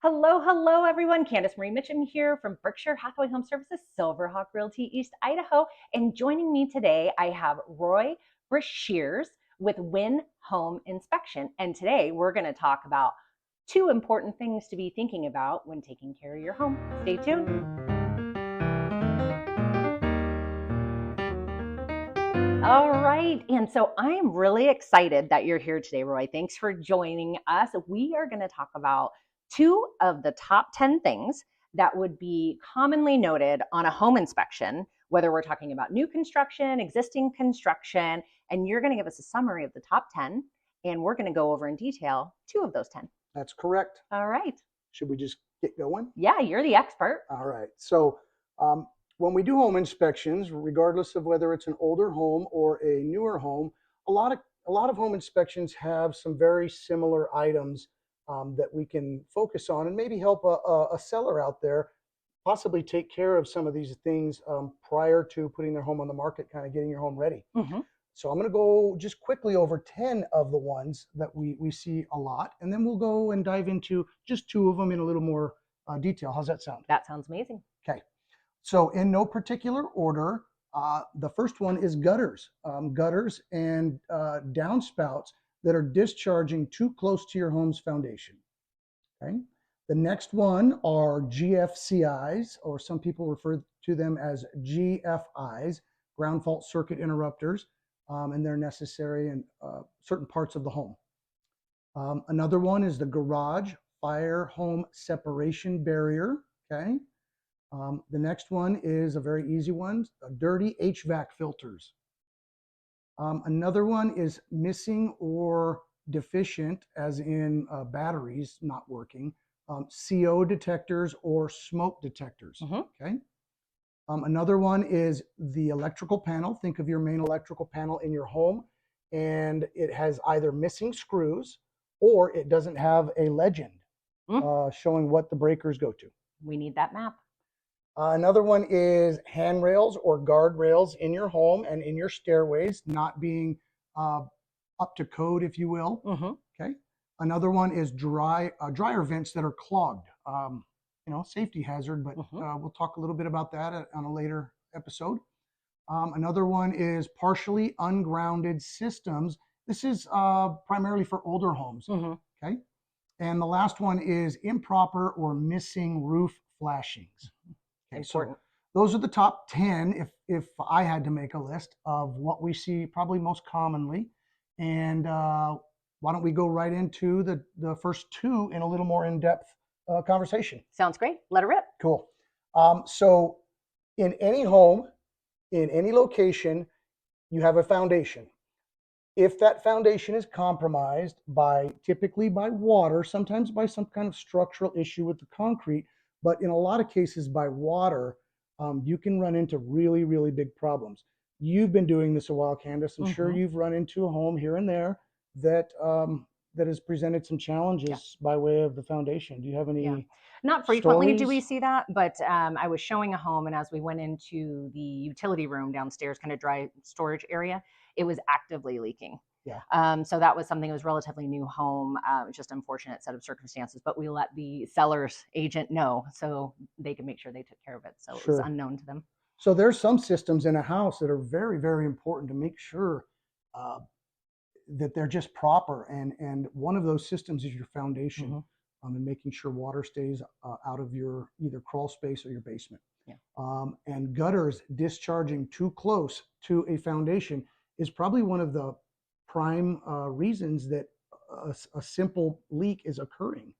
Hello, hello, everyone. Candace-Marie Mitcham here from Berkshire, Hathaway HomeServices, Silverhawk Realty, East Idaho. And joining me today, I have Bresears with Win Home Inspection. And today we're going to talk about two important things to be thinking about when taking care of your home. Stay tuned. All right. And so I am really excited that you're here today, Roy. Thanks for joining us. We are going to talk about two of the top 10 things that would be commonly noted on a home inspection, whether we're talking about new construction, existing construction, and you're going to give us a summary of the top 10, and we're going to go over in detail two of those 10. That's correct. All right. Should we just get going? Yeah, you're the expert. All right. So when we do home inspections, regardless of whether it's an older home or a newer home, a lot of home inspections have some very similar items that we can focus on and maybe help a seller out there possibly take care of some of these things prior to putting their home on the market, kind of getting your home ready. Mm-hmm. So I'm going to go just quickly over 10 of the ones that we see a lot, and then we'll go and dive into just two of them in a little more detail. How's that sound? That sounds amazing. Okay. So in no particular order, the first one is gutters. Gutters and downspouts that are discharging too close to your home's foundation. Okay. The next one are GFCIs, or some people refer to them as GFIs, ground fault circuit interrupters. And they're necessary in certain parts of the home. Another one is the garage fire home separation barrier. Okay. The next one is a very easy one, dirty HVAC filters. Another one is missing or deficient, as in batteries not working, CO detectors or smoke detectors. Mm-hmm. Okay. Another one is the electrical panel. Think of your main electrical panel in your home, and it has either missing screws or it doesn't have a legend showing what the breakers go to. We need that map. Another one is handrails or guardrails in your home and in your stairways not being up to code, if you will. Mm-hmm. Okay. Another one is dryer vents that are clogged. Safety hazard, but we'll talk a little bit about that on a later episode. Another one is partially ungrounded systems. This is primarily for older homes. Mm-hmm. Okay. And the last one is improper or missing roof flashings. Okay, important. So those are the top 10 if I had to make a list of what we see probably most commonly. And why don't we go right into the first two in a little more in-depth conversation. Sounds great. Let it rip. Cool. So in any home, in any location, you have a foundation. If that foundation is compromised typically by water, sometimes by some kind of structural issue with the concrete, but in a lot of cases by water, you can run into really, really big problems. You've been doing this a while, Candace. I'm sure you've run into a home here and there that has presented some challenges by way of the foundation. Do you have any? Yeah. Not frequently stories? do we see that, but I was showing a home, and as we went into the utility room downstairs, kind of dry storage area, it was actively leaking. Yeah. So that was something that was relatively new home, just unfortunate set of circumstances, but we let the seller's agent know so they could make sure they took care of it. So it was unknown to them. So there's some systems in a house that are very, very important to make sure that they're just proper. And one of those systems is your foundation, and making sure water stays out of your either crawl space or your basement. Yeah. And gutters discharging too close to a foundation is probably one of the prime reasons that a simple leak is occurring.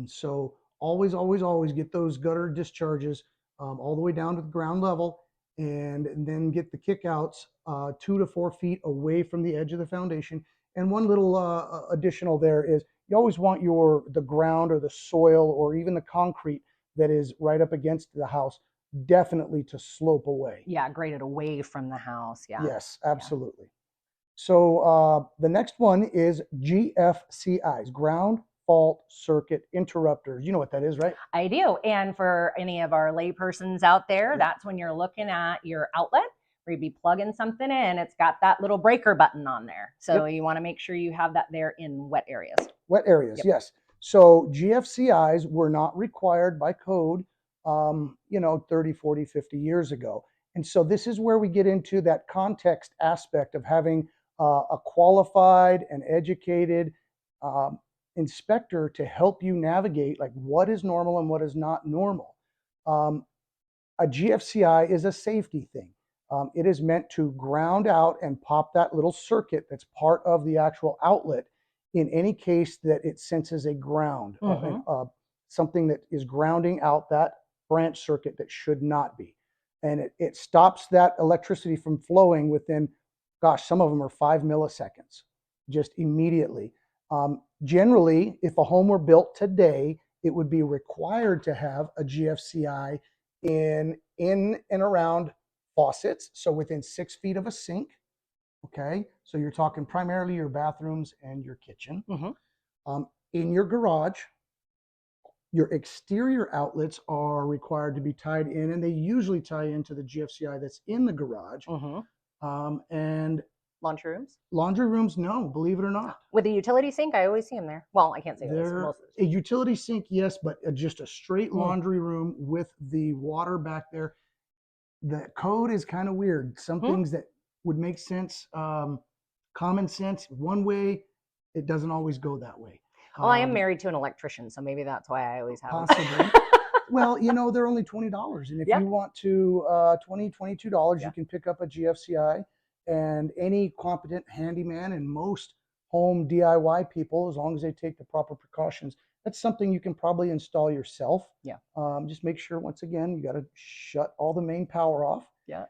So always, always, always get those gutter discharges all the way down to the ground level, and then get the kickouts 2 to 4 feet away from the edge of the foundation. And one little additional there is you always want the ground or the soil or even the concrete that is right up against the house definitely to slope away. Yeah, graded away from the house. Yeah. Yes, absolutely. Yeah. So the next one is GFCIs, ground fault circuit interrupters. You know what that is, right? I do. And for any of our laypersons out there, that's when you're looking at your outlet where you'd be plugging something in. It's got that little breaker button on there. So you want to make sure you have that there in wet areas. Wet areas, yes. So GFCIs were not required by code, 30, 40, 50 years ago. And so this is where we get into that context aspect of having a qualified and educated um, inspector to help you navigate like what is normal and what is not normal. Um, a GFCI is a safety thing. It is meant to ground out and pop that little circuit that's part of the actual outlet in any case that it senses a ground, something that is grounding out that branch circuit that should not be. And it stops that electricity from flowing within, gosh, some of them are 5 milliseconds, just immediately. Generally, if a home were built today, it would be required to have a GFCI in and around faucets, so within 6 feet of a sink. Okay, so you're talking primarily your bathrooms and your kitchen. In your garage, your exterior outlets are required to be tied in, and they usually tie into the GFCI that's in the garage. And Laundry rooms? Laundry rooms, no, believe it or not. With a utility sink, I always see them there. Well, I can't say always, They're most of a utility sink, yes, but just a straight Mm. laundry room with the water back there. The code is kind of weird. Some things that would make sense, common sense, one way, it doesn't always go that way. Well, I am married to an electrician, so maybe that's why I always have them. Possibly. Well, they're only $20. And if Yeah. you want to $22, Yeah. you can pick up a GFCI, and any competent handyman and most home DIY people, as long as they take the proper precautions, that's something you can probably install yourself. Yeah. Just make sure, once again, you got to shut all the main power off. Yeah.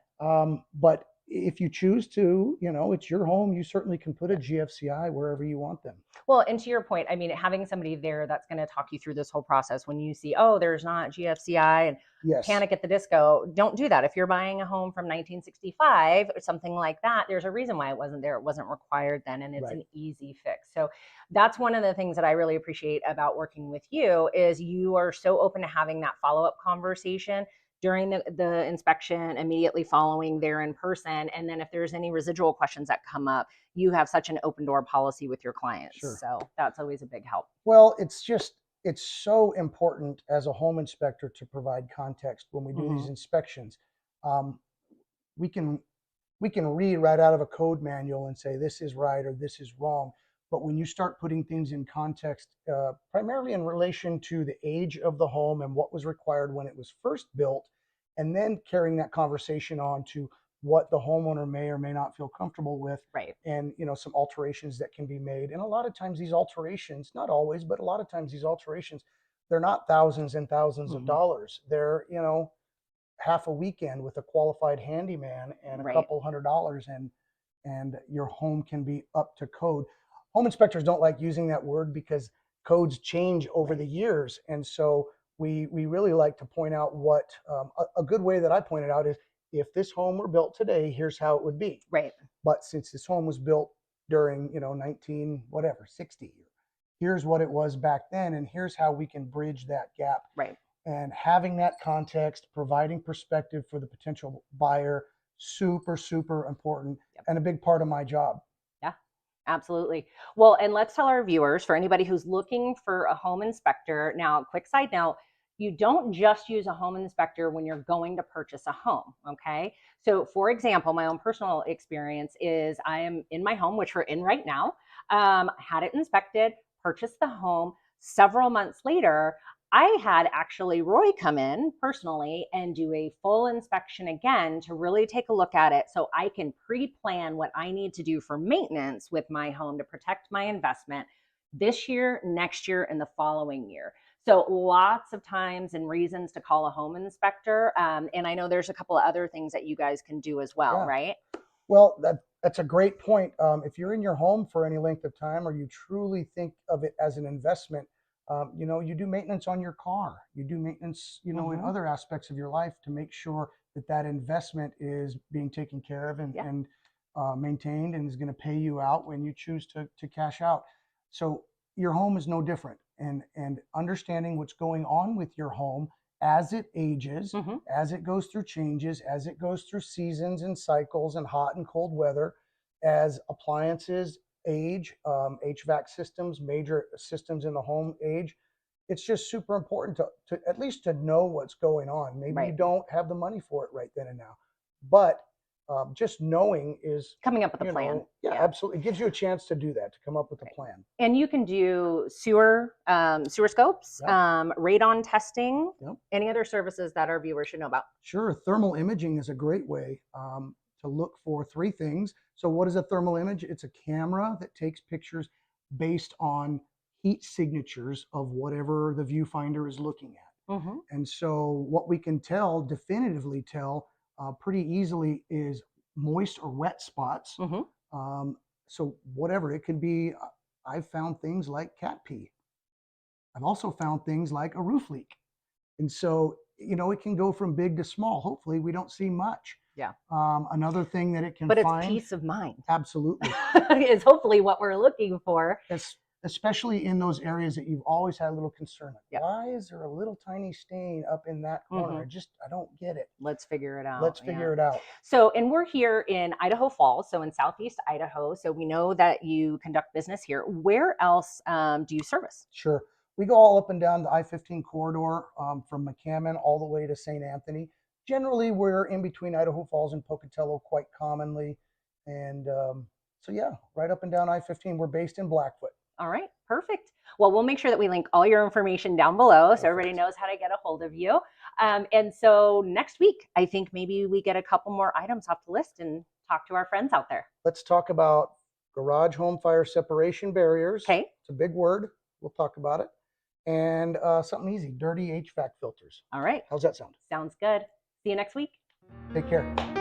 But if you choose to, it's your home, you certainly can put a GFCI wherever you want them. Well, and to your point, I mean, having somebody there that's going to talk you through this whole process when you see, oh, there's not GFCI and Yes. Panic at the Disco, don't do that. If you're buying a home from 1965 or something like that, there's a reason why it wasn't there. It wasn't required then, and it's Right. an easy fix. So that's one of the things that I really appreciate about working with you is you are so open to having that follow-up conversation during the inspection, immediately following there in person. And then if there's any residual questions that come up, you have such an open door policy with your clients. Sure. So that's always a big help. Well, it's so important as a home inspector to provide context when we do these inspections. We can read right out of a code manual and say this is right or this is wrong. But when you start putting things in context, primarily in relation to the age of the home and what was required when it was first built, and then carrying that conversation on to what the homeowner may or may not feel comfortable with, right? And some alterations that can be made. And a lot of times these alterations, not always, but a lot of times these alterations, they're not thousands and thousands of dollars. They're half a weekend with a qualified handyman and a couple $100, and your home can be up to code. Home inspectors don't like using that word because codes change over the years, and so we really like to point out what a good way that I pointed out is, if this home were built today, here's how it would be. Right. But since this home was built during 60, here's what it was back then, and here's how we can bridge that gap. Right. And having that context, providing perspective for the potential buyer, super, super important, and a big part of my job. Yeah, absolutely. Well, and let's tell our viewers, for anybody who's looking for a home inspector, now, quick side note, you don't just use a home inspector when you're going to purchase a home, okay? So for example, my own personal experience is I am in my home, which we're in right now, had it inspected, purchased the home. Several months later, I had actually Roy come in personally and do a full inspection again to really take a look at it so I can pre-plan what I need to do for maintenance with my home to protect my investment this year, next year, and the following year. So lots of times and reasons to call a home inspector. And I know there's a couple of other things that you guys can do as well, right? Well, that's a great point. If you're in your home for any length of time, or you truly think of it as an investment, you do maintenance on your car. You do maintenance, in other aspects of your life to make sure that investment is being taken care of and maintained, and is going to pay you out when you choose to cash out. So your home is no different. And understanding what's going on with your home as it ages, as it goes through changes, as it goes through seasons and cycles and hot and cold weather, as appliances age, HVAC systems, major systems in the home age. It's just super important to at least to know what's going on. Maybe you Right. don't have the money for it right then and now, but just knowing is, Coming up with a plan. yeah, absolutely. It gives you a chance to do that, to come up with a plan. And you can do sewer scopes, Yep. radon testing. Yep. Any other services that our viewers should know about? Sure. Thermal imaging is a great way to look for three things. So what is a thermal image? It's a camera that takes pictures based on heat signatures of whatever the viewfinder is looking at. Mm-hmm. And so what we can definitively tell pretty easily is moist or wet spots. Mm-hmm. So whatever, it could be, I've found things like cat pee. I've also found things like a roof leak. And so, it can go from big to small. Hopefully we don't see much. Yeah. Another thing that it can but it's find. peace of mind. Absolutely. Is hopefully what we're looking for. Especially in those areas that you've always had a little concern. Like, Yep. why is there a little tiny stain up in that corner? Mm-hmm. I don't get it. Let's figure it out. Let's figure it out. So, and we're here in Idaho Falls, so in Southeast Idaho. So we know that you conduct business here. Where else do you service? Sure. We go all up and down the I-15 corridor from McCammon all the way to St. Anthony. Generally, we're in between Idaho Falls and Pocatello quite commonly. And so, yeah, right up and down I-15. We're based in Blackfoot. All right, perfect. Well, we'll make sure that we link all your information down below so everybody knows how to get a hold of you. And so next week, I think maybe we get a couple more items off the list and talk to our friends out there. Let's talk about garage home fire separation barriers. Okay. It's a big word. We'll talk about it. And something easy, dirty HVAC filters. All right. How's that sound? Sounds good. See you next week. Take care.